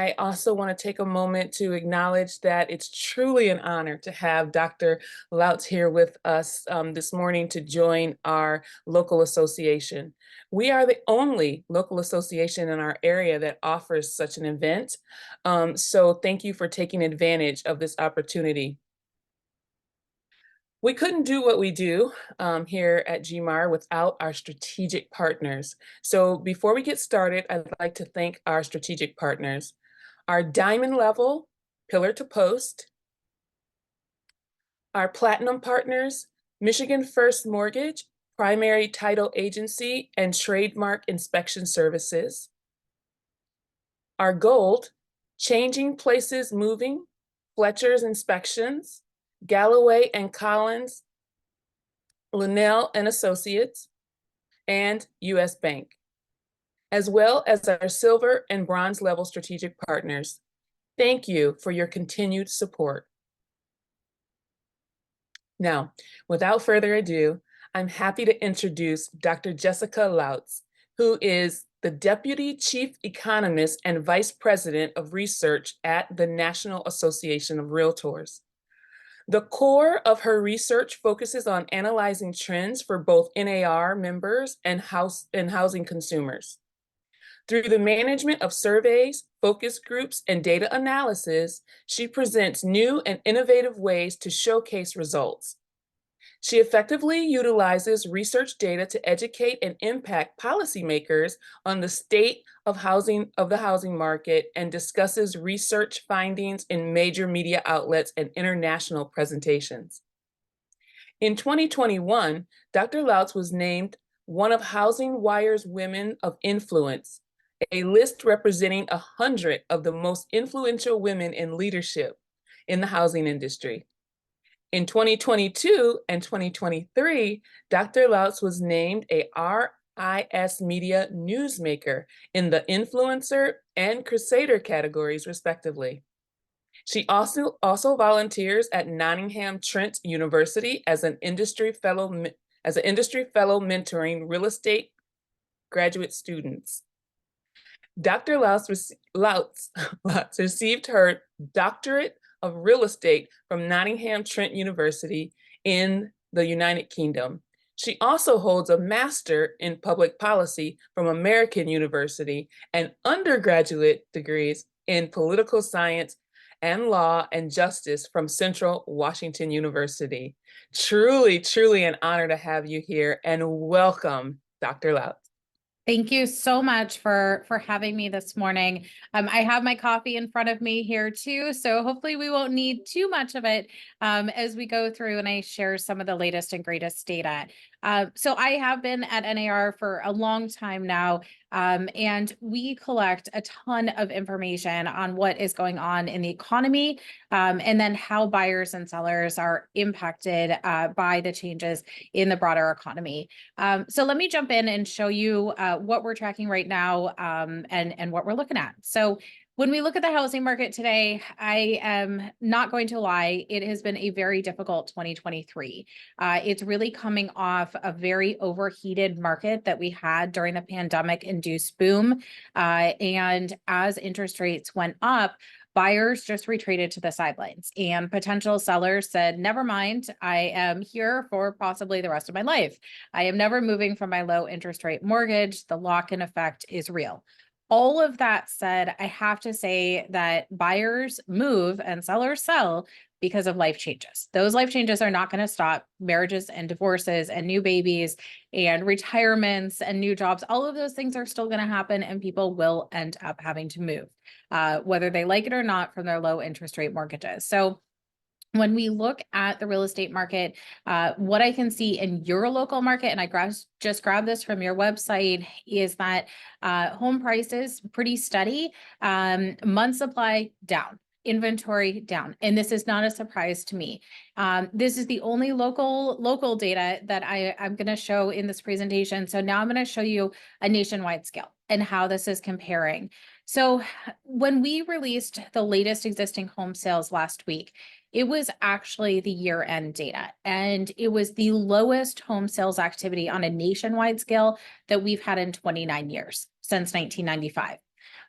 I also want to take a moment to acknowledge that it's truly an honor to have Dr. Lautz here with us this morning to join our local association. We are the only local association in our area that offers such an event. So thank you for taking advantage of this opportunity. We couldn't do what we do here at GMAR without our strategic partners. So before we get started, I'd like to thank our strategic partners. Our diamond level, pillar to post, our platinum partners, Michigan First Mortgage, Primary Title Agency, and Trademark Inspection Services. Our gold, Changing Places Moving, Fletcher's Inspections, Galloway and Collins, Linnell and Associates, and U.S. Bank, as well as our silver and bronze level strategic partners. Thank you for your continued support. Now, without further ado, I'm happy to introduce Dr. Jessica Lautz, who is the Deputy Chief Economist and Vice President of Research at the National Association of Realtors. The core of her research focuses on analyzing trends for both NAR members and housing consumers. Through the management of surveys, focus groups, and data analysis, she presents new and innovative ways to showcase results. She effectively utilizes research data to educate and impact policymakers on the state of the housing market and discusses research findings in major media outlets and international presentations. In 2021, Dr. Lautz was named one of Housing Wire's Women of Influence, a list representing 100 of the most influential women in leadership in the housing industry. In 2022 and 2023, Dr. Lautz was named a RIS Media Newsmaker in the Influencer and Crusader categories, respectively. She also volunteers at Nottingham Trent University as an industry fellow mentoring real estate graduate students. Dr. Lautz received her doctorate of real estate from Nottingham Trent University in the United Kingdom. She also holds a master in public policy from American University and undergraduate degrees in political science and law and justice from Central Washington University. Truly, truly an honor to have you here, and welcome, Dr. Lautz. Thank you so much for having me this morning. I have my coffee in front of me here too, so hopefully we won't need too much of it as we go through and I share some of the latest and greatest data. So I have been at NAR for a long time now, and we collect a ton of information on what is going on in the economy, and then how buyers and sellers are impacted by the changes in the broader economy. So let me jump in and show you what we're tracking right now and what we're looking at. So when we look at the housing market today, I am not going to lie, it has been a very difficult 2023. It's really coming off a very overheated market that we had during the pandemic-induced boom. And as interest rates went up, buyers just retreated to the sidelines and potential sellers said, never mind, I am here for possibly the rest of my life. I am never moving from my low interest rate mortgage. The lock-in effect is real. All of that said, I have to say that buyers move and sellers sell because of life changes. Those life changes are not going to stop. Marriages and divorces and new babies and retirements and new jobs, all of those things are still going to happen and people will end up having to move, whether they like it or not, from their low interest rate mortgages. So when we look at the real estate market, what I can see in your local market, and I just grabbed this from your website, is that home prices pretty steady, month supply down, inventory down. And this is not a surprise to me. This is the only local data that I'm going to show in this presentation. So now I'm going to show you a nationwide scale and how this is comparing. So when we released the latest existing home sales last week, it was actually the year-end data, and it was the lowest home sales activity on a nationwide scale that we've had in 29 years, since 1995.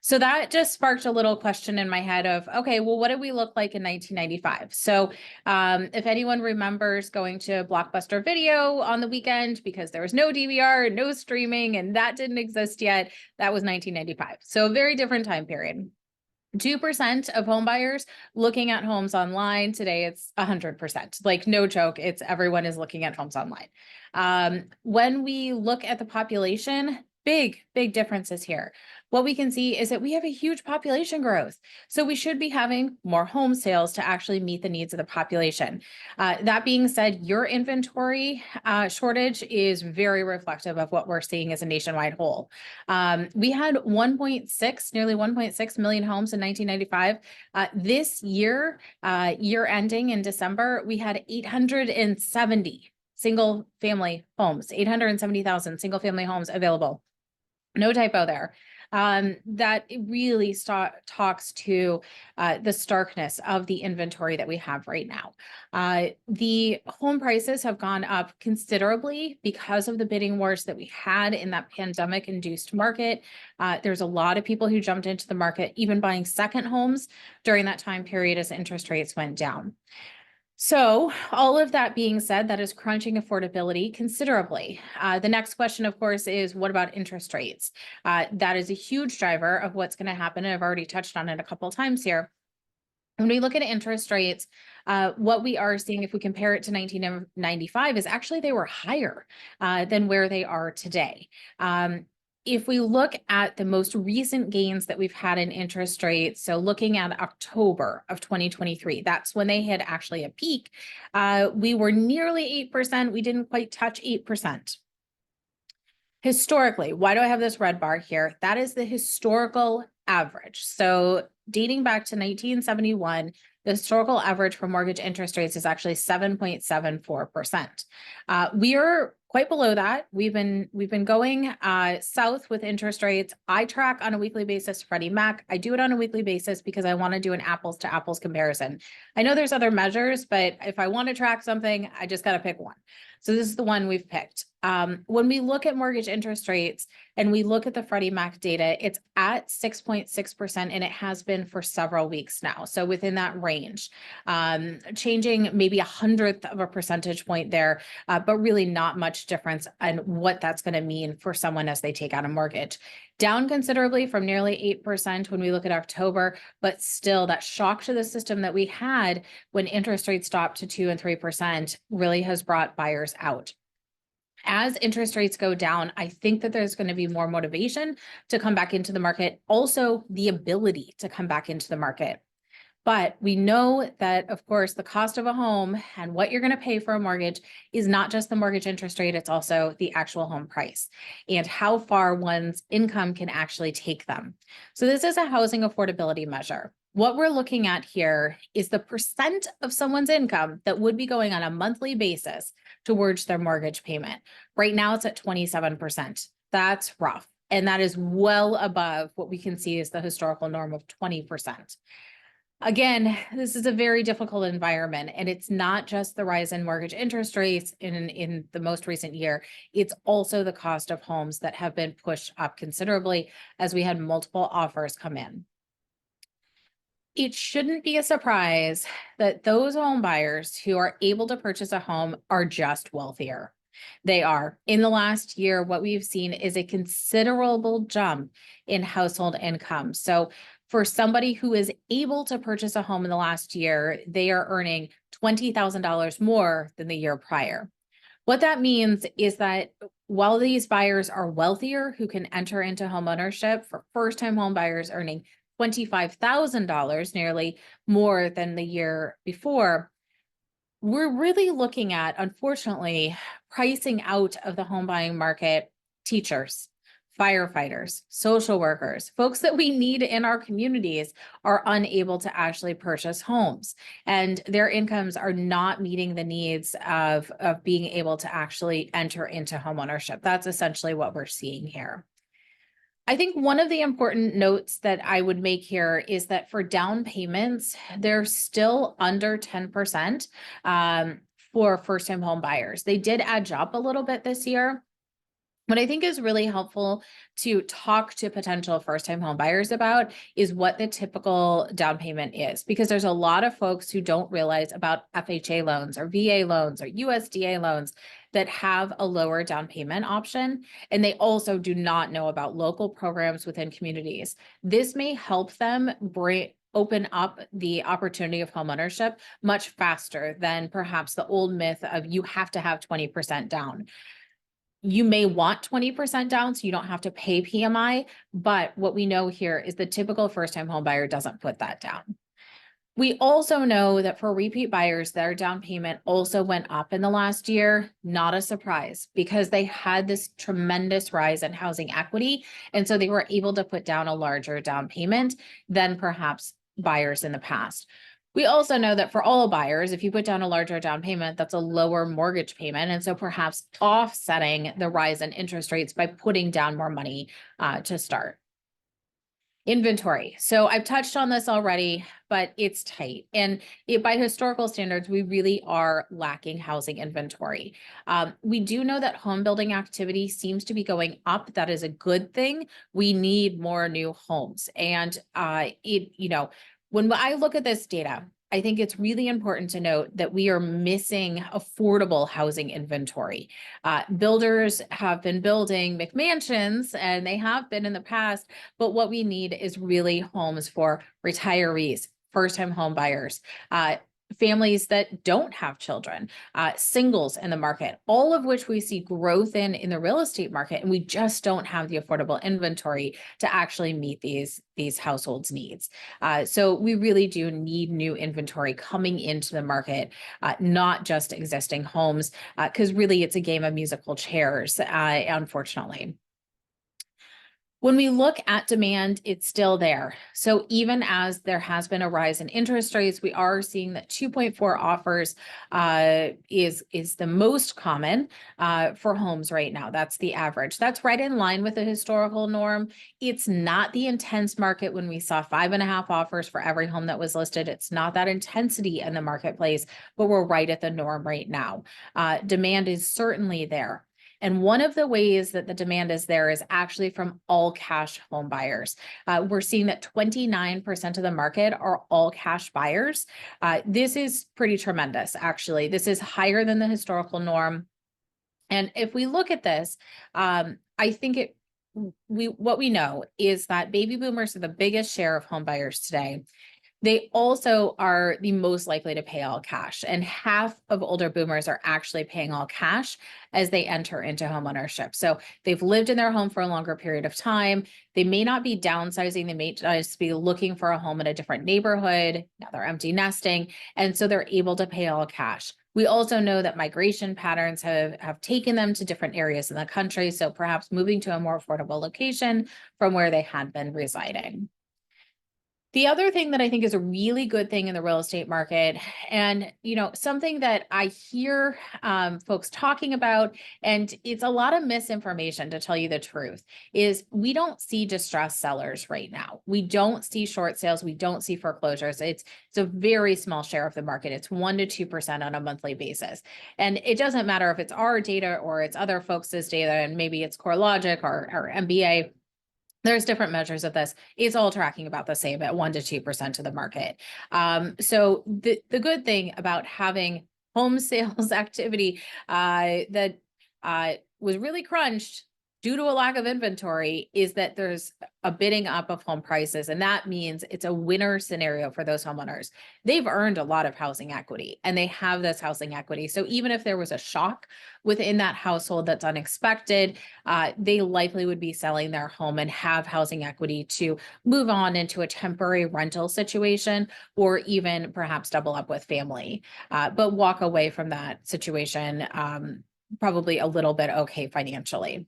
So that just sparked a little question in my head of, okay, well, what did we look like in 1995? So if anyone remembers going to Blockbuster Video on the weekend, because there was no DVR, no streaming, and that didn't exist yet, that was 1995. So a very different time period. 2% of home buyers looking at homes online. Today, it's 100%. Like, no joke, it's everyone is looking at homes online. When we look at the population, big differences here. What we can see is that we have a huge population growth. So we should be having more home sales to actually meet the needs of the population. That being said, your inventory shortage is very reflective of what we're seeing as a nationwide whole. We had 1.6, nearly 1.6 million homes in 1995. This year, year ending in December, we had 870 single family homes, 870,000 single family homes available. No typo there. That really talks to the starkness of the inventory that we have right now. The home prices have gone up considerably because of the bidding wars that we had in that pandemic-induced market. There's a lot of people who jumped into the market, even buying second homes during that time period as interest rates went down. So all of that being said, that is crunching affordability considerably. The next question, of course, is what about interest rates? That is a huge driver of what's going to happen. And I've already touched on it a couple of times here. When we look at interest rates, what we are seeing, if we compare it to 1995, is actually they were higher than where they are today. If we look at the most recent gains that we've had in interest rates, so looking at October of 2023, that's when they had actually a peak. We were nearly 8%. We didn't quite touch 8%. Historically, why do I have this red bar here? That is the historical average. So dating back to 1971, the historical average for mortgage interest rates is actually 7.74%. We are quite below that. We've been going south with interest rates. I track on a weekly basis Freddie Mac. I do it on a weekly basis because I want to do an apples to apples comparison. I know there's other measures, but if I want to track something, I just got to pick one. So this is the one we've picked. When we look at mortgage interest rates and we look at the Freddie Mac data, it's at 6.6%, and it has been for several weeks now. So within that range, changing maybe 1/100th of a percentage point there, but really not much difference on what that's going to mean for someone as they take out a mortgage. Down considerably from nearly 8% when we look at October, but still that shock to the system that we had when interest rates dropped to 2 and 3% really has brought buyers out. As interest rates go down, I think that there's going to be more motivation to come back into the market, also the ability to come back into the market. But we know that, of course, the cost of a home and what you're going to pay for a mortgage is not just the mortgage interest rate, it's also the actual home price and how far one's income can actually take them. So this is a housing affordability measure. What we're looking at here is the percent of someone's income that would be going on a monthly basis towards their mortgage payment. Right now, it's at 27%. That's rough. And that is well above what we can see as the historical norm of 20%. Again, this is a very difficult environment, and it's not just the rise in mortgage interest rates in the most recent year. It's also the cost of homes that have been pushed up considerably as we had multiple offers come in. It shouldn't be a surprise that those home buyers who are able to purchase a home are just wealthier. They are. In the last year, what we've seen is a considerable jump in household income. So for somebody who is able to purchase a home in the last year, they are earning $20,000 more than the year prior. What that means is that while these buyers are wealthier who can enter into home ownership, for first-time home buyers earning $25,000, nearly more than the year before, we're really looking at, unfortunately, pricing out of the home buying market teachers, firefighters, social workers, folks that we need in our communities are unable to actually purchase homes, and their incomes are not meeting the needs of being able to actually enter into homeownership. That's essentially what we're seeing here. I think one of the important notes that I would make here is that for down payments, they're still under 10% for first-time home buyers. They did edge up a little bit this year. What I think is really helpful to talk to potential first-time home buyers about is what the typical down payment is, because there's a lot of folks who don't realize about FHA loans or VA loans or USDA loans that have a lower down payment option. And they also do not know about local programs within communities. This may help them open up the opportunity of homeownership much faster than perhaps the old myth of you have to have 20% down. You may want 20% down so you don't have to pay PMI, but what we know here is the typical first-time home buyer doesn't put that down. We also know that for repeat buyers, their down payment also went up in the last year. Not a surprise, because they had this tremendous rise in housing equity. And so they were able to put down a larger down payment than perhaps buyers in the past. We also know that for all buyers, if you put down a larger down payment, that's a lower mortgage payment. And so perhaps offsetting the rise in interest rates by putting down more money to start. Inventory. So I've touched on this already, but it's tight. And by historical standards, we really are lacking housing inventory. We do know that home building activity seems to be going up. That is a good thing. We need more new homes. And when I look at this data, I think it's really important to note that we are missing affordable housing inventory. Builders have been building McMansions, and they have been in the past, but what we need is really homes for retirees, first-time home buyers, families that don't have children, singles in the market, all of which we see growth in the real estate market, and we just don't have the affordable inventory to actually meet these households' needs. So we really do need new inventory coming into the market, not just existing homes, because really it's a game of musical chairs, unfortunately. When we look at demand, it's still there. So even as there has been a rise in interest rates, we are seeing that 2.4 offers is the most common for homes right now. That's the average. That's right in line with the historical norm. It's not the intense market when we saw 5.5 offers for every home that was listed. It's not that intensity in the marketplace, but we're right at the norm right now. Demand is certainly there. And one of the ways that the demand is there is actually from all cash home buyers. We're seeing that 29% of the market are all cash buyers. This is pretty tremendous, actually. This is higher than the historical norm. And if we look at this, I think what we know is that baby boomers are the biggest share of home buyers today. They also are the most likely to pay all cash, and half of older boomers are actually paying all cash as they enter into homeownership. So they've lived in their home for a longer period of time. They may not be downsizing. They may just be looking for a home in a different neighborhood. Now they're empty nesting, and so they're able to pay all cash. We also know that migration patterns have taken them to different areas in the country, so perhaps moving to a more affordable location from where they had been residing. The other thing that I think is a really good thing in the real estate market, and something that I hear folks talking about, and it's a lot of misinformation to tell you the truth, is we don't see distressed sellers right now. We don't see short sales. We don't see foreclosures. It's a very small share of the market. It's 1 to 2% on a monthly basis. And it doesn't matter if it's our data or it's other folks' data, and maybe it's CoreLogic or MBA. There's different measures of this. It's all tracking about the same at 1 to 2% of the market. So the good thing about having home sales activity that was really crunched due to a lack of inventory is that there's a bidding up of home prices. And that means it's a winner scenario for those homeowners. They've earned a lot of housing equity, and they have this housing equity. So even if there was a shock within that household that's unexpected, they likely would be selling their home and have housing equity to move on into a temporary rental situation, or even perhaps double up with family, but walk away from that situation probably a little bit okay financially.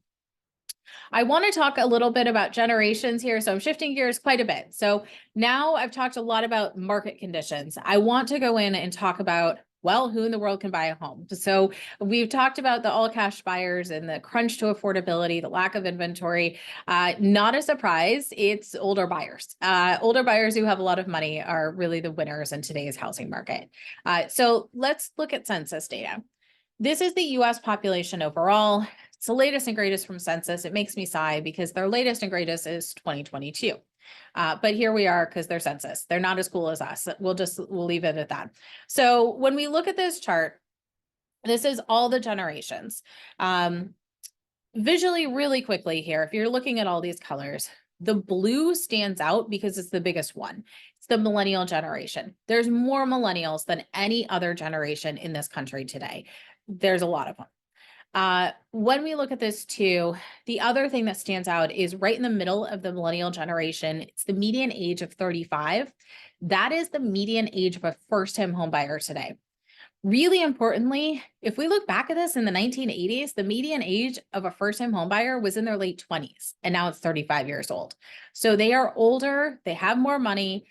I want to talk a little bit about generations here. So I'm shifting gears quite a bit. So now I've talked a lot about market conditions. I want to go in and talk about, well, who in the world can buy a home? So we've talked about the all cash buyers and the crunch to affordability, the lack of inventory. Not a surprise, it's older buyers. Older buyers who have a lot of money are really the winners in today's housing market. So let's look at census data. This is the US population overall. It's the latest and greatest from census. It makes me sigh because their latest and greatest is 2022. But here we are because they're census. They're not as cool as us. We'll leave it at that. So when we look at this chart, this is all the generations. Visually, really quickly here, if you're looking at all these colors, the blue stands out because it's the biggest one. It's the millennial generation. There's more millennials than any other generation in this country today. There's a lot of them. When we look at this too, the other thing that stands out is right in the middle of the millennial generation. It's the median age of 35. That is the median age of a first-time home buyer today. Really importantly, if we look back at this in the 1980s, the median age of a first-time home buyer was in their late 20s, and now it's 35 years old. So they are older, they have more money.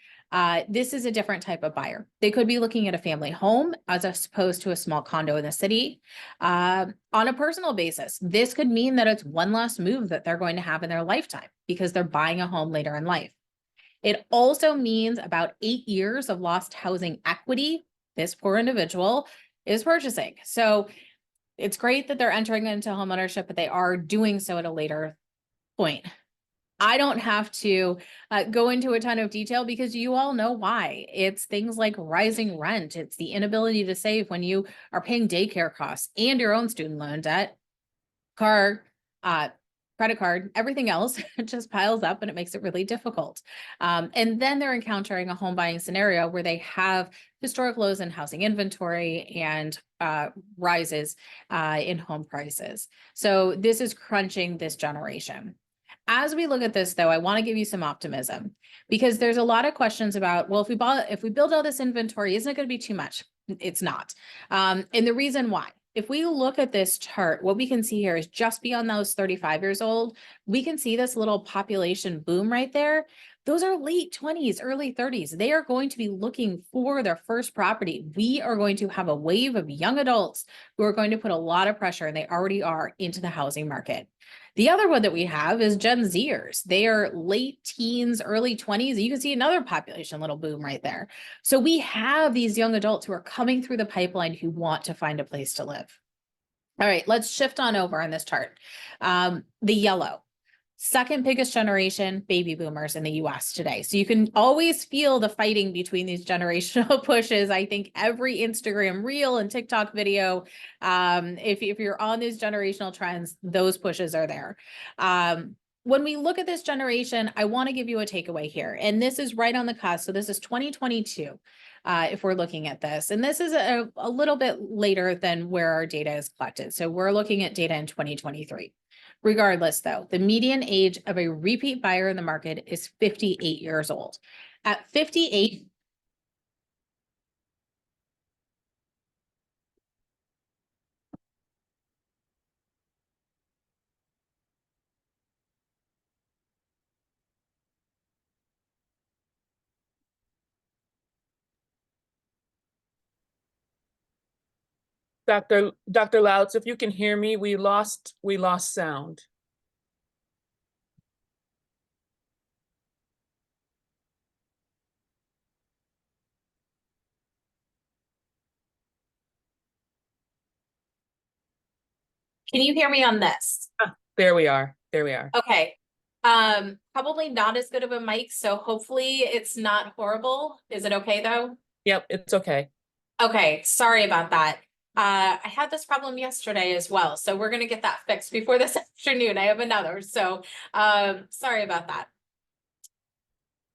This is a different type of buyer. They could be looking at a family home as opposed to a small condo in the city. On a personal basis, this could mean that it's one less move that they're going to have in their lifetime because they're buying a home later in life. It also means about 8 years of lost housing equity this poor individual is purchasing. So it's great that they're entering into homeownership, but they are doing so at a later point. I don't have to go into a ton of detail because you all know why. It's things like rising rent. It's the inability to save when you are paying daycare costs and your own student loan debt, car, credit card, everything else just piles up and it makes it really difficult. And then they're encountering a home buying scenario where they have historic lows in housing inventory and rises in home prices. So this is crunching this generation. As we look at this, though, I want to give you some optimism because there's a lot of questions about, well, if we build all this inventory, isn't it going to be too much? It's not. And the reason why. If we look at this chart, what we can see here is just beyond those 35 years old, we can see this little population boom right there. Those are late 20s, early 30s. They are going to be looking for their first property. We are going to have a wave of young adults who are going to put a lot of pressure, and they already are, into the housing market. The other one that we have is Gen Zers. They are late teens, early 20s. You can see another population little boom right there. So we have these young adults who are coming through the pipeline who want to find a place to live. All right, let's shift on over on this chart. The yellow. Second biggest generation, baby boomers in the US today. So you can always feel the fighting between these generational pushes. I think every Instagram reel and TikTok video, if you're on these generational trends, those pushes are there. When we look at this generation, I want to give you a takeaway here. And this is right on the cusp. So this is 2022. If we're looking at this, and this is a little bit later than where our data is collected. So we're looking at data in 2023. Regardless, though, the median age of a repeat buyer in the market is 58 years old. At 58, Dr. Lautz, if you can hear me, we lost sound. can you hear me on this? There we are. There we are. Okay. Probably not as good of a mic, so hopefully it's not horrible. Is it okay though? Yep, it's okay. Okay, sorry about that. I had this problem yesterday as well, so we're gonna get that fixed before this afternoon. I have another, so sorry about that.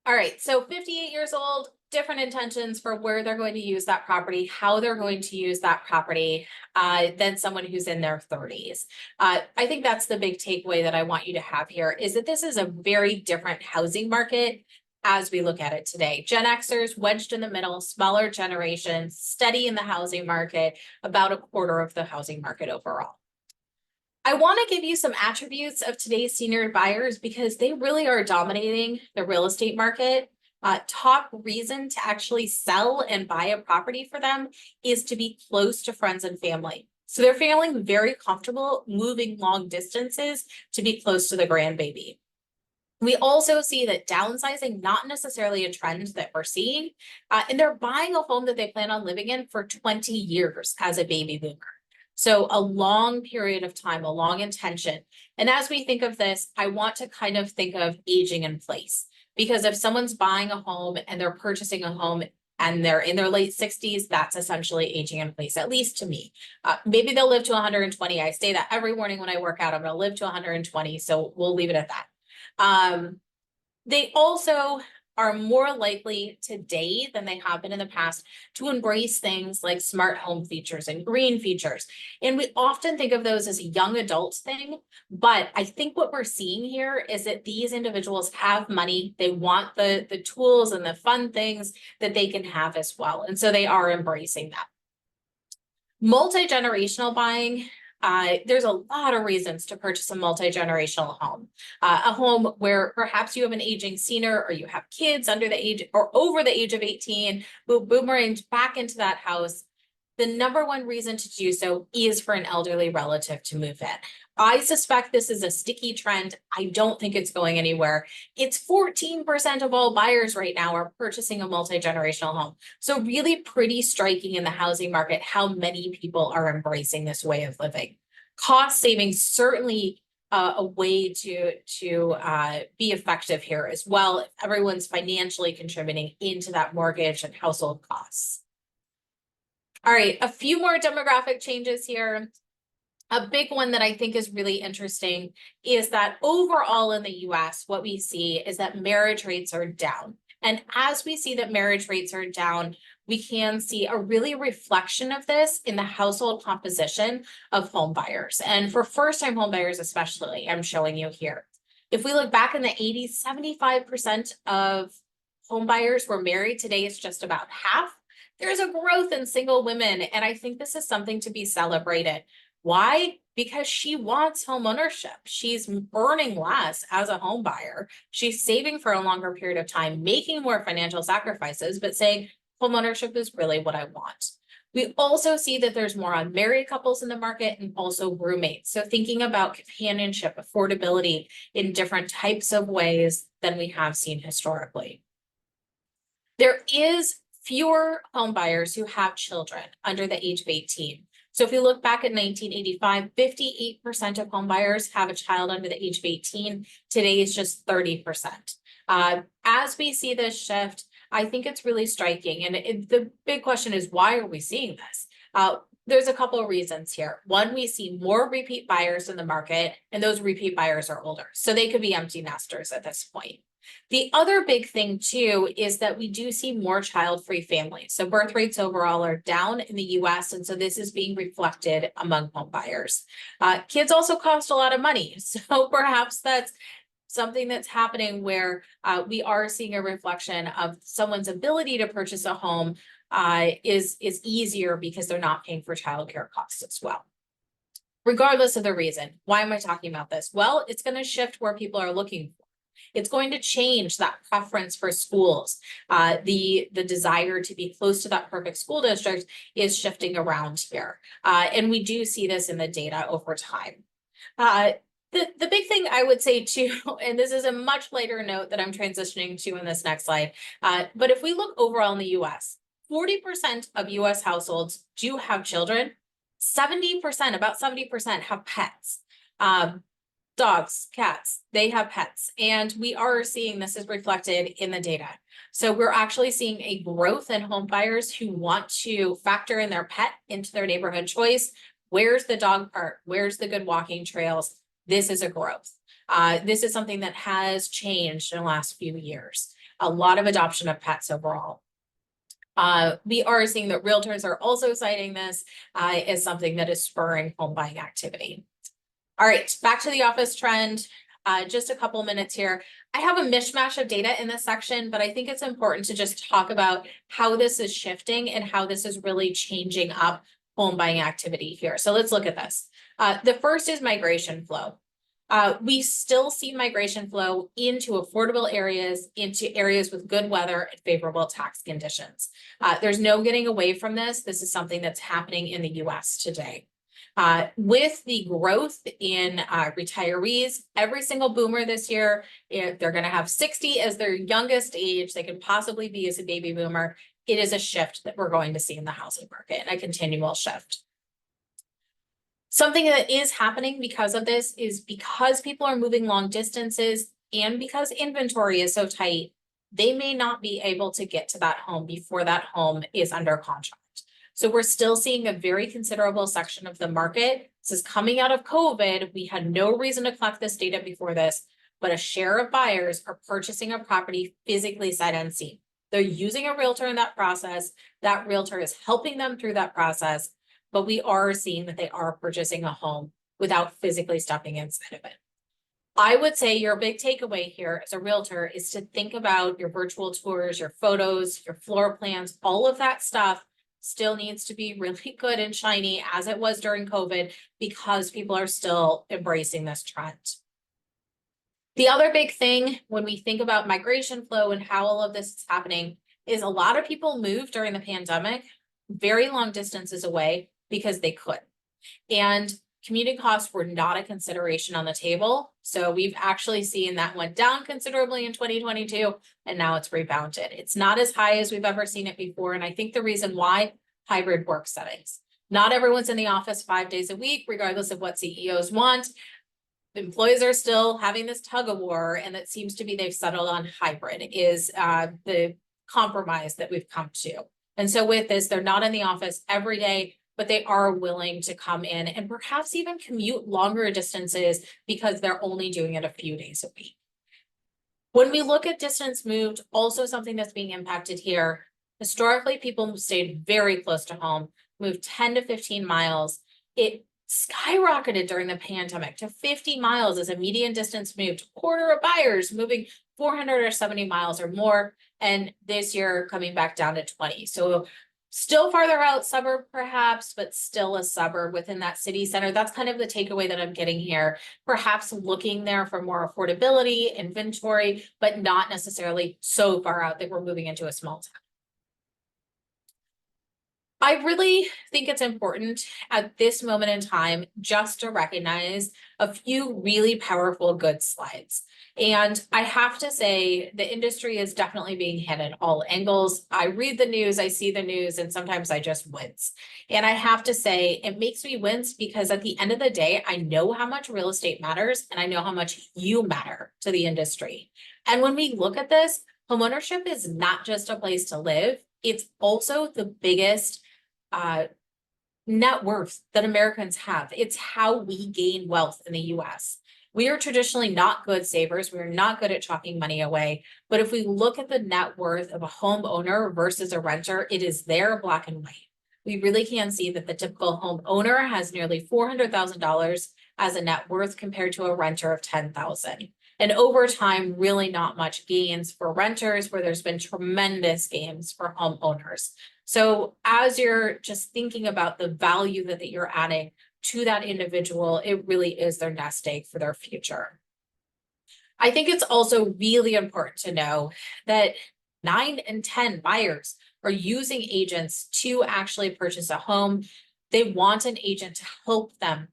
All right, so 58 years old, different intentions for where they're going to use that property, how they're going to use that property than someone who's in their 30s. I think that's the big takeaway that I want you to have here is that this is a very different housing market as we look at it today. Gen Xers wedged in the middle, smaller generations, steady in the housing market, about a quarter of the housing market overall. I want to give you some attributes of today's senior buyers because they really are dominating the real estate market. Top reason to actually sell and buy a property for them is to be close to friends and family. So they're feeling very comfortable moving long distances to be close to the grandbaby. We also see that downsizing, not necessarily a trend that we're seeing, and they're buying a home that they plan on living in for 20 years as a baby boomer. So a long period of time, a long intention. And as we think of this, I want to kind of think of aging in place. Because if someone's buying a home and they're purchasing a home and they're in their late 60s, that's essentially aging in place, at least to me. Maybe they'll live to 120. I say that every morning when I work out, I'm going to live to 120. So we'll leave it at that. They also are more likely today than they have been in the past to embrace things like smart home features and green features. And we often think of those as a young adult thing, but I think what we're seeing here is that these individuals have money. They want the tools and the fun things that they can have as well. And so they are embracing that. Multi-generational buying. There's a lot of reasons to purchase a multi-generational home. A home where perhaps you have an aging senior or you have kids under the age or over the age of 18, who boomerang back into that house. The number one reason to do so is for an elderly relative to move in. I suspect this is a sticky trend. I don't think it's going anywhere. It's 14% of all buyers right now are purchasing a multi-generational home. So really pretty striking in the housing market how many people are embracing this way of living. Cost savings certainly a way to be effective here as well if everyone's financially contributing into that mortgage and household costs. All right, a few more demographic changes here. A big one that I think is really interesting is that overall in the US, what we see is that marriage rates are down. And as we see that marriage rates are down, we can see a really reflection of this in the household composition of home buyers. And for first-time home buyers especially, I'm showing you here. If we look back in the 80s, 75% of home buyers were married. Today, it's just about half. There's a growth in single women, and I think this is something to be celebrated. Why? Because she wants home ownership. She's earning less as a home buyer. She's saving for a longer period of time, making more financial sacrifices, but saying home ownership is really what I want. We also see that there's more unmarried couples in the market and also roommates. So thinking about companionship, affordability in different types of ways than we have seen historically. There is fewer home buyers who have children under the age of 18. So if we look back at 1985, 58% of home buyers have a child under the age of 18. Today is just 30%. As we see this shift, I think it's really striking. And the big question is, why are we seeing this? There's a couple of reasons here. One, we see more repeat buyers in the market, and those repeat buyers are older. So they could be empty nesters at this point. The other big thing too is that we do see more child-free families. So birth rates overall are down in the US, and so this is being reflected among home buyers. Kids also cost a lot of money. So perhaps that's something that's happening where we are seeing a reflection of someone's ability to purchase a home is easier because they're not paying for childcare costs as well. Regardless of the reason, why am I talking about this? Well, it's going to shift where people are looking for. It's going to change that preference for schools. The desire to be close to that perfect school district is shifting around here. And we do see this in the data over time. The big thing I would say too, and this is a much later note that I'm transitioning to in this next slide, but if we look overall in the US, 40% of US households do have children. 70%, about 70% have pets. Dogs, cats, they have pets. And we are seeing this is reflected in the data. So we're actually seeing a growth in home buyers who want to factor in their pet into their neighborhood choice. Where's the dog park? Where's the good walking trails? This is a growth. This is something that has changed in the last few years. A lot of adoption of pets overall. We are seeing that realtors are also citing this as something that is spurring home buying activity. All right, back to the office trend. Just a couple minutes here. I have a mishmash of data in this section, but I think it's important to just talk about how this is shifting and how this is really changing up home buying activity here. So let's look at this. The first is migration flow. We still see migration flow into affordable areas, into areas with good weather and favorable tax conditions. There's no getting away from this. This is something that's happening in the US today. With the growth in retirees, every single boomer this year, if they're going to have 60 as their youngest age they can possibly be as a baby boomer. It is a shift that we're going to see in the housing market, a continual shift. Something that is happening because of this is because people are moving long distances and because inventory is so tight, they may not be able to get to that home before that home is under contract. So we're still seeing a very considerable section of the market. This is coming out of COVID. We had no reason to collect this data before this, but a share of buyers are purchasing a property physically sight unseen. They're using a realtor in that process. That realtor is helping them through that process, but we are seeing that they are purchasing a home without physically stepping inside of it. I would say your big takeaway here as a realtor is to think about your virtual tours, your photos, your floor plans, all of that stuff still needs to be really good and shiny as it was during COVID because people are still embracing this trend. The other big thing when we think about migration flow and how all of this is happening is a lot of people moved during the pandemic very long distances away because they could. And commuting costs were not a consideration on the table. So we've actually seen that went down considerably in 2022, and now it's rebounded. It's not as high as we've ever seen it before. And I think the reason why, hybrid work settings. Not everyone's in the office 5 days a week, regardless of what CEOs want. Employees are still having this tug of war, and it seems to be they've settled on hybrid is the compromise that we've come to. And so with this, they're not in the office every day, but they are willing to come in and perhaps even commute longer distances because they're only doing it a few days a week. When we look at distance moved, also something that's being impacted here, historically, people stayed very close to home, moved 10 to 15 miles. It skyrocketed during the pandemic to 50 miles as a median distance moved. A quarter of buyers moving 470 miles or more, and this year coming back down to 20. So still farther out suburb perhaps, but still a suburb within that city center. That's kind of the takeaway that I'm getting here. Perhaps looking there for more affordability, inventory, but not necessarily so far out that we're moving into a small town. I really think it's important at this moment in time just to recognize a few really powerful good slides. And I have to say the industry is definitely being hit at all angles. I read the news, I see the news, and sometimes I just wince. And I have to say it makes me wince because at the end of the day, I know how much real estate matters and I know how much you matter to the industry. And when we look at this, homeownership is not just a place to live, it's also the biggest net worth that Americans have. It's how we gain wealth in the US. We are traditionally not good savers. We're not good at chalking money away. But if we look at the net worth of a homeowner versus a renter, it is there black and white. We really can see that the typical homeowner has nearly $400,000 as a net worth compared to a renter of $10,000. And over time, really not much gains for renters where there's been tremendous gains for homeowners. So as you're just thinking about the value that you're adding to that individual, it really is their nest egg for their future. I think it's also really important to know that 9 in 10 buyers are using agents to actually purchase a home. They want an agent to help them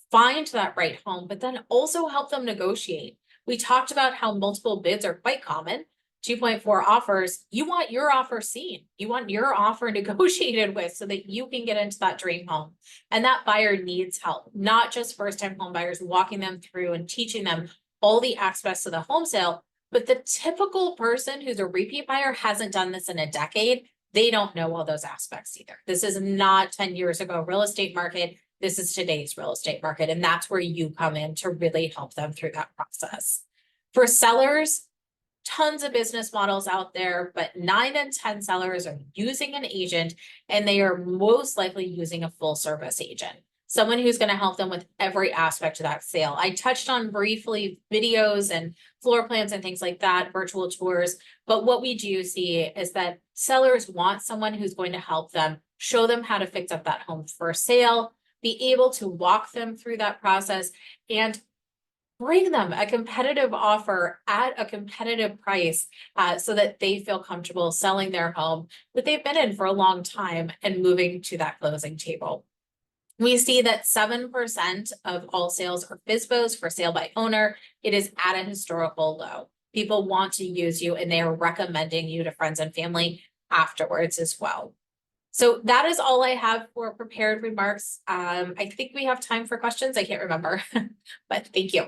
find that right home, but then also help them negotiate. We talked about how multiple bids are quite common. 2.4 offers, you want your offer seen. You want your offer negotiated with so that you can get into that dream home. And that buyer needs help, not just first-time home buyers walking them through and teaching them all the aspects of the home sale, but the typical person who's a repeat buyer hasn't done this in a decade. They don't know all those aspects either. This is not 10 years ago real estate market. This is today's real estate market. And that's where you come in to really help them through that process. For sellers, tons of business models out there, but 9 in 10 sellers are using an agent, and they are most likely using a full service agent, someone who's going to help them with every aspect of that sale. I touched on briefly videos and floor plans and things like that, virtual tours, but what we do see is that sellers want someone who's going to help them, show them how to fix up that home for sale, be able to walk them through that process, and bring them a competitive offer at a competitive price so that they feel comfortable selling their home that they've been in for a long time and moving to that closing table. We see that 7% of all sales are FSBOs, for sale by owner. It is at a historical low. People want to use you and they are recommending you to friends and family afterwards as well. So that is all I have for prepared remarks. I think we have time for questions. I can't remember, but thank you.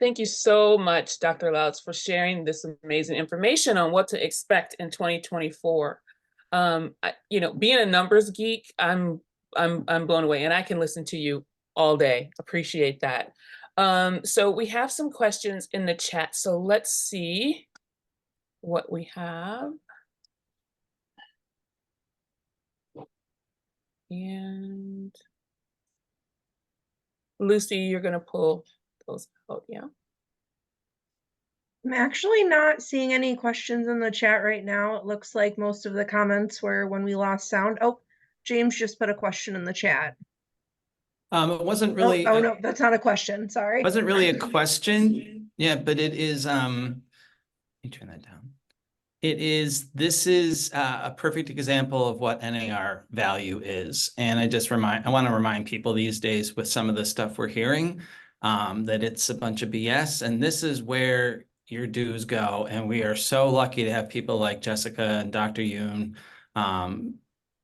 Thank you so much, Dr. Lautz, for sharing this amazing information on what to expect in 2024. Being a numbers geek, I'm blown away, and I can listen to you all day. Appreciate that. So we have some questions in the chat. So let's see what we have. And Lucy, you're going to pull those out, yeah? I'm actually not seeing any questions in the chat right now. It looks like most of the comments were when we lost sound. Oh, James just put a question in the chat. It wasn't really. Oh no, that's not a question. Sorry. Wasn't really a question. Yeah, but it is. Let me turn that down. This is a perfect example of what NAR value is. And I want to remind people these days with some of the stuff we're hearing, that it's a bunch of BS. And this is where your dues go. And we are so lucky to have people like Jessica and Dr. Yoon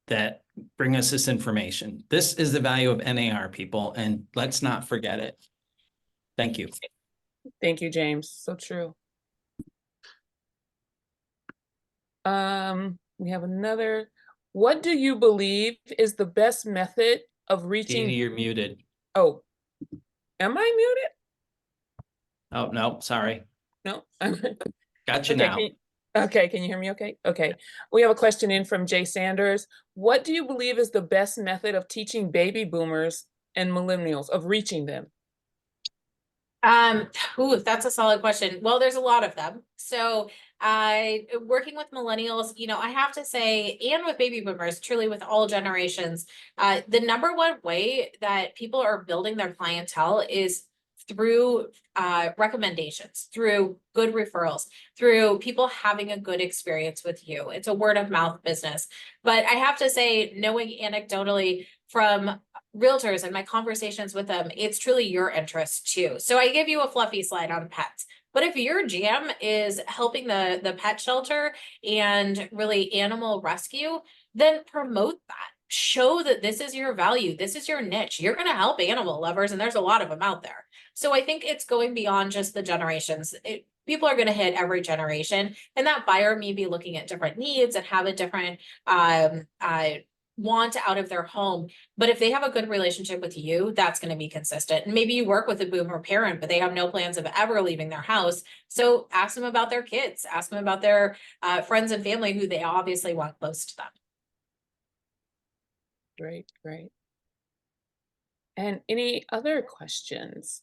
that bring us this information. This is the value of NAR, people, and let's not forget it. Thank you. Thank you, James. So true. We have another. What do you believe is the best method of reaching? Dee, you're muted. Oh, am I muted? Oh, no, sorry. No. Got you Okay, now. can you hear me okay? Okay. We have a question in from Jay Sanders. What do you believe is the best method of teaching baby boomers and millennials, of reaching them? That's a solid question. Well, there's a lot of them. So working with millennials, I have to say, and with baby boomers, truly with all generations, the number one way that people are building their clientele is through recommendations, through good referrals, through people having a good experience with you. It's a word of mouth business. But I have to say, knowing anecdotally from realtors and my conversations with them, it's truly your interest too. So I give you a fluffy slide on pets. But if your jam is helping the pet shelter and really animal rescue, then promote that. Show that this is your value. This is your niche. You're going to help animal lovers, and there's a lot of them out there. So I think it's going beyond just the generations. People are going to hit every generation, and that buyer may be looking at different needs and have a different want out of their home. But if they have a good relationship with you, that's going to be consistent. And maybe you work with a boomer parent, but they have no plans of ever leaving their house. So ask them about their kids, ask them about their friends and family who they obviously want close to them. Great, great. And any other questions?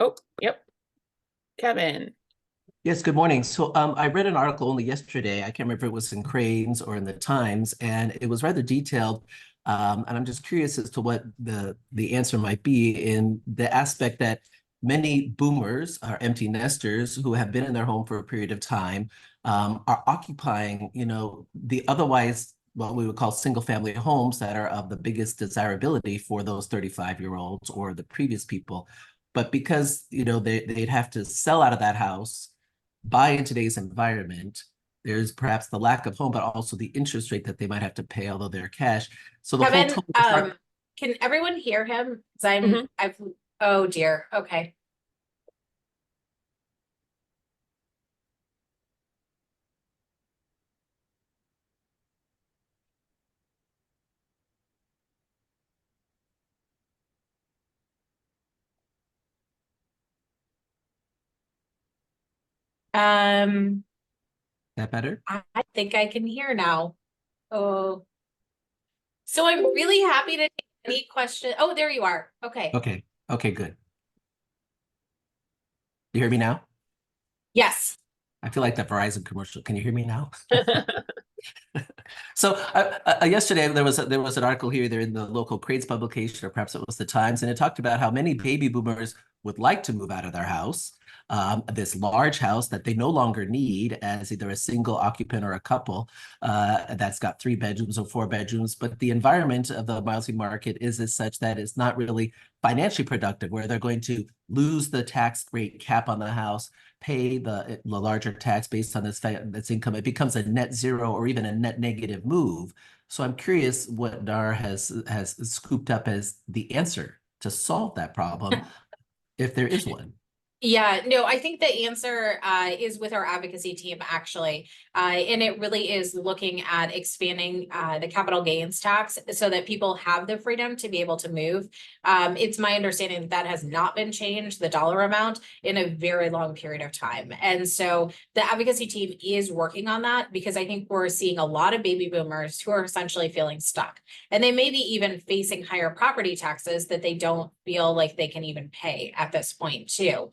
Oh, yep. Kevin. Yes, good morning. So I read an article only yesterday. I can't remember if it was in Cranes or in the Times, and it was rather detailed. And I'm just curious as to what the answer might be in the aspect that many boomers are empty nesters who have been in their home for a period of time, are occupying, the otherwise what we would call single family homes that are of the biggest desirability for those 35-year-olds or the previous people. But because, they'd have to sell out of that house, buy in today's environment, there's perhaps the lack of home, but also the interest rate that they might have to pay, although they're cash. So the Kevin, whole total can everyone hear him? Mm-hmm. Oh dear. Okay. that better? I think I can hear now. Oh, so I'm really happy to take any question. Oh, there you are. Okay. Okay, good. You hear me now? Yes. I feel like that Verizon commercial. Can you hear me now? So yesterday there was an article here either in the local Crates publication or perhaps it was the Times, and it talked about how many baby boomers would like to move out of their house, this large house that they no longer need as either a single occupant or a couple that's got 3 bedrooms or 4 bedrooms. But the environment of the housing market is as such that it's not really financially productive, where they're going to lose the tax rate cap on the house, pay the larger tax based on this income. It becomes a net zero or even a net negative move. So I'm curious what NAR has scooped up as the answer to solve that problem, if there is one. Yeah, no, I think the answer is with our advocacy team, actually. And it really is looking at expanding the capital gains tax so that people have the freedom to be able to move. It's my understanding that has not been changed, the dollar amount, in a very long period of time. And so the advocacy team is working on that, because I think we're seeing a lot of baby boomers who are essentially feeling stuck. And they may be even facing higher property taxes that they don't feel like they can even pay at this point, too.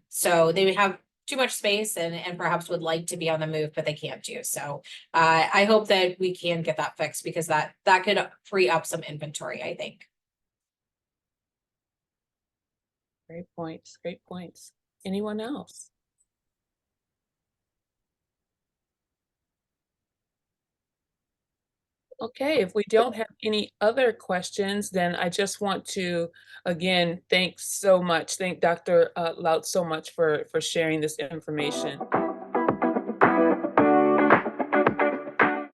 So they would have too much space and perhaps would like to be on the move, but they can't do so. I hope that we can get that fixed, because that could free up some inventory, I think. Great points, great points. Anyone else? Okay, if we don't have any other questions, then I just want to, again, thank Dr. Lautz so much for sharing this information.